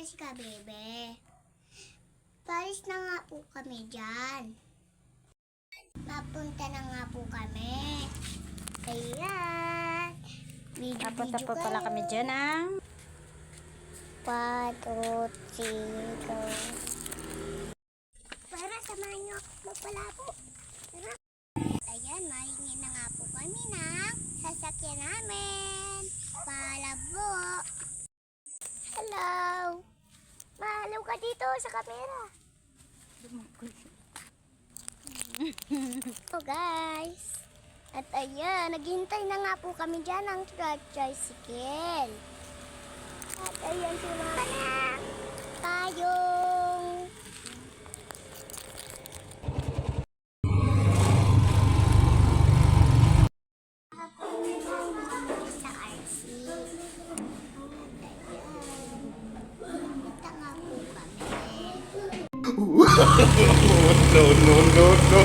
Jessica, bebe. Paris na nga po kami dyan. Papunta na nga po kami. Ayan. Papunta po pala kami dyan ng 4, 3, go. Para samahan nyo ako magpalabo. Tara. Ayan, mahingi na nga po kami ng sasakyan namin. Palabo. Hello. Mahalaw ka dito sa camera. So guys. At ayan, naghihintay na nga po kami dyan ng tricycle. At ayan sila na tayong sa RC. Punta nga po kami. No, no, no, no.